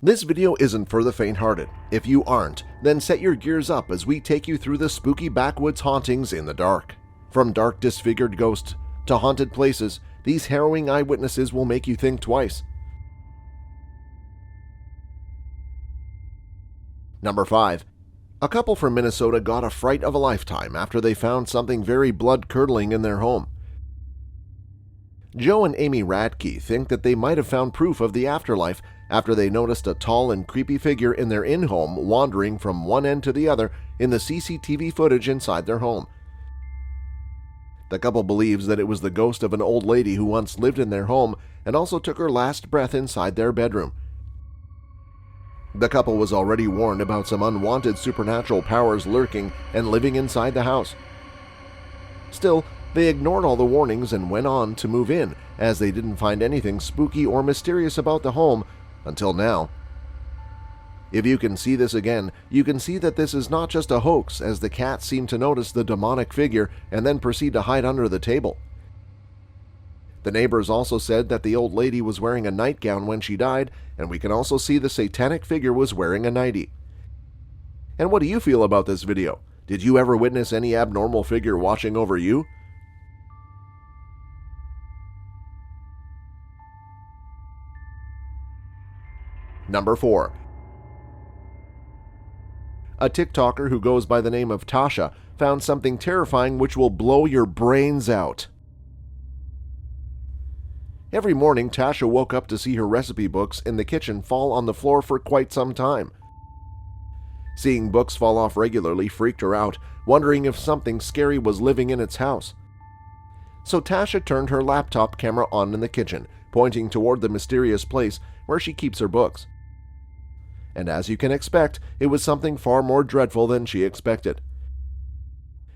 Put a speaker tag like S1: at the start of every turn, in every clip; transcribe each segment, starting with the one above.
S1: This video isn't for the faint-hearted. If you aren't, then set your gears up as we take you through the spooky backwoods hauntings in the dark. From dark, disfigured ghosts to haunted places, these harrowing eyewitnesses will make you think twice. Number 5. A couple from Minnesota got a fright of a lifetime after they found something very blood-curdling in their home. Joe and Amy Radke think that they might have found proof of the afterlife after they noticed a tall and creepy figure in their in-home wandering from one end to the other in the CCTV footage inside their home. The couple believes that it was the ghost of an old lady who once lived in their home and also took her last breath inside their bedroom. The couple was already warned about some unwanted supernatural powers lurking and living inside the house. Still, they ignored all the warnings and went on to move in, as they didn't find anything spooky or mysterious about the home until now. If you can see this again, you can see that this is not just a hoax, as the cats seem to notice the demonic figure and then proceed to hide under the table. The neighbors also said that the old lady was wearing a nightgown when she died, and we can also see the satanic figure was wearing a nightie. And what do you feel about this video? Did you ever witness any abnormal figure watching over you? Number 4. A TikToker who goes by the name of Tasha found something terrifying which will blow your brains out. Every morning, Tasha woke up to see her recipe books in the kitchen fall on the floor for quite some time. Seeing books fall off regularly freaked her out, wondering if something scary was living in its house. So Tasha turned her laptop camera on in the kitchen, pointing toward the mysterious place where she keeps her books. And as you can expect, it was something far more dreadful than she expected.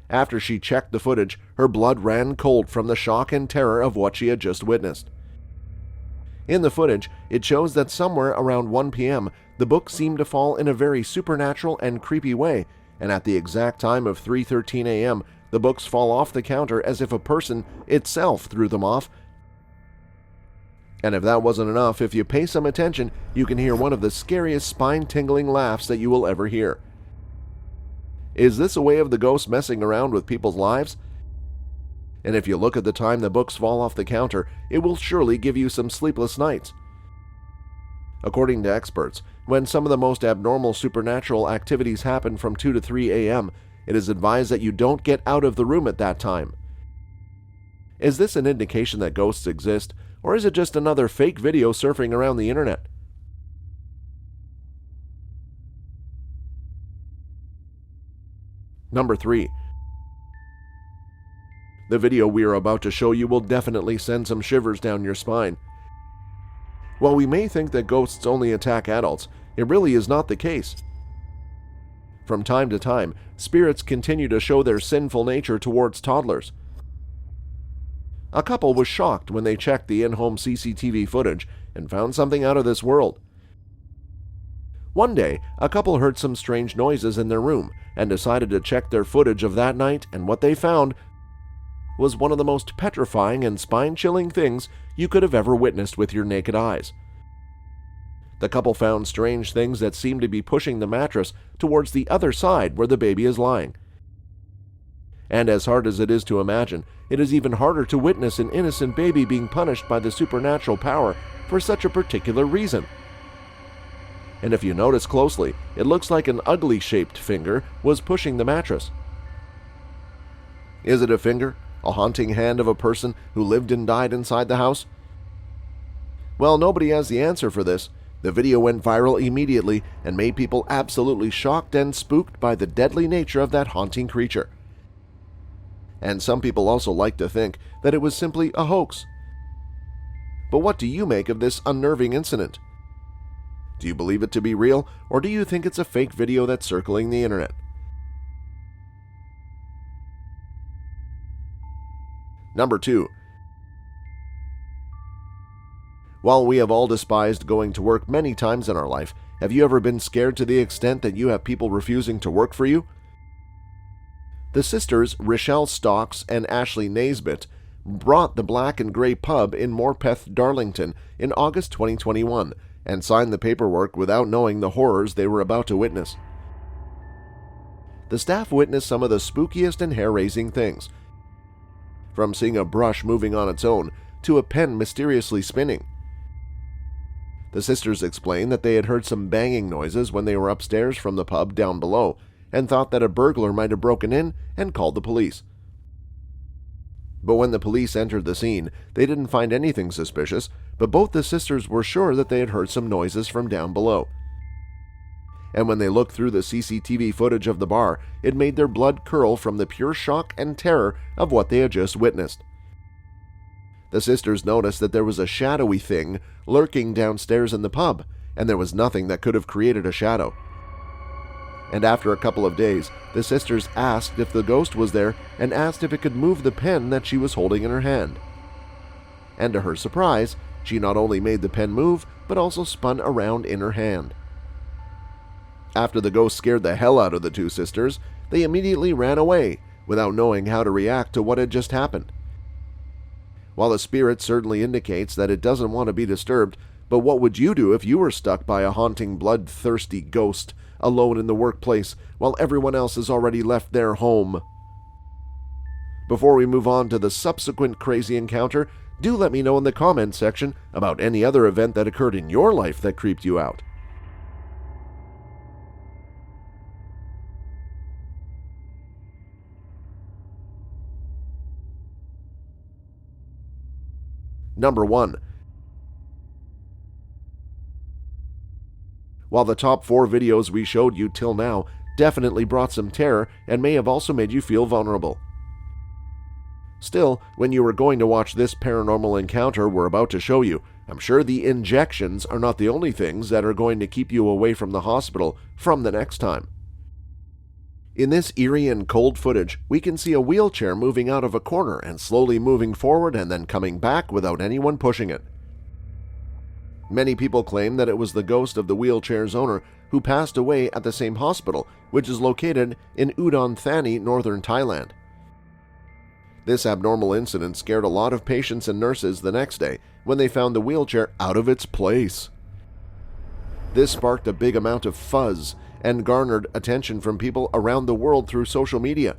S1: After she checked the footage, her blood ran cold from the shock and terror of what she had just witnessed. In the footage, it shows that somewhere around 1 p.m., the book seemed to fall in a very supernatural and creepy way, and at the exact time of 3:13 a.m., the books fall off the counter as if a person itself threw them off. And if that wasn't enough, if you pay some attention, you can hear one of the scariest spine-tingling laughs that you will ever hear. Is this a way of the ghost messing around with people's lives? And if you look at the time the books fall off the counter, it will surely give you some sleepless nights. According to experts, when some of the most abnormal supernatural activities happen from 2 to 3 a.m., it is advised that you don't get out of the room at that time. Is this an indication that ghosts exist, or is it just another fake video surfing around the internet? Number 3. The video we are about to show you will definitely send some shivers down your spine. While we may think that ghosts only attack adults, it really is not the case. From time to time, spirits continue to show their sinful nature towards toddlers. A couple was shocked when they checked the in-home CCTV footage and found something out of this world. One day, a couple heard some strange noises in their room and decided to check their footage of that night, and what they found was one of the most petrifying and spine-chilling things you could have ever witnessed with your naked eyes. The couple found strange things that seemed to be pushing the mattress towards the other side where the baby is lying. And as hard as it is to imagine, it is even harder to witness an innocent baby being punished by the supernatural power for such a particular reason. And if you notice closely, it looks like an ugly-shaped finger was pushing the mattress. Is it a finger? A haunting hand of a person who lived and died inside the house? Well, nobody has the answer for this. The video went viral immediately and made people absolutely shocked and spooked by the deadly nature of that haunting creature. And some people also like to think that it was simply a hoax. But what do you make of this unnerving incident? Do you believe it to be real, or do you think it's a fake video that's circling the internet? Number 2. While we have all despised going to work many times in our life, have you ever been scared to the extent that you have people refusing to work for you? The sisters Rochelle Stocks and Ashley Naisbitt brought the Black and Gray pub in Morpeth, Darlington in August 2021, and signed the paperwork without knowing the horrors they were about to witness. The staff witnessed some of the spookiest and hair-raising things, from seeing a brush moving on its own to a pen mysteriously spinning. The sisters explained that they had heard some banging noises when they were upstairs from the pub down below and thought that a burglar might have broken in and called the police. But when the police entered the scene, they didn't find anything suspicious, but both the sisters were sure that they had heard some noises from down below. And when they looked through the CCTV footage of the bar, it made their blood curl from the pure shock and terror of what they had just witnessed. The sisters noticed that there was a shadowy thing lurking downstairs in the pub, and there was nothing that could have created a shadow. And after a couple of days, the sisters asked if the ghost was there and asked if it could move the pen that she was holding in her hand. And to her surprise, she not only made the pen move, but also spun around in her hand. After the ghost scared the hell out of the two sisters, they immediately ran away without knowing how to react to what had just happened. While the spirit certainly indicates that it doesn't want to be disturbed, but what would you do if you were stuck by a haunting, bloodthirsty ghost alone in the workplace while everyone else has already left their home? Before we move on to the subsequent crazy encounter, do let me know in the comments section about any other event that occurred in your life that creeped you out. Number 1. While the top 4 videos we showed you till now definitely brought some terror and may have also made you feel vulnerable, still, when you were going to watch this paranormal encounter we're about to show you, I'm sure the injections are not the only things that are going to keep you away from the hospital from the next time. In this eerie and cold footage, we can see a wheelchair moving out of a corner and slowly moving forward and then coming back without anyone pushing it. Many people claim that it was the ghost of the wheelchair's owner who passed away at the same hospital, which is located in Udon Thani, northern Thailand. This abnormal incident scared a lot of patients and nurses the next day when they found the wheelchair out of its place. This sparked a big amount of fuzz and garnered attention from people around the world through social media.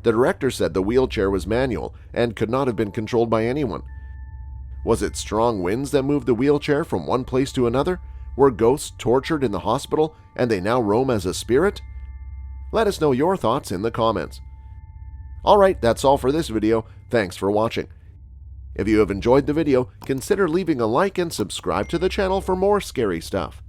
S1: The director said the wheelchair was manual and could not have been controlled by anyone. Was it strong winds that moved the wheelchair from one place to another? Were ghosts tortured in the hospital and they now roam as a spirit? Let us know your thoughts in the comments. Alright, that's all for this video. Thanks for watching. If you have enjoyed the video, consider leaving a like and subscribe to the channel for more scary stuff.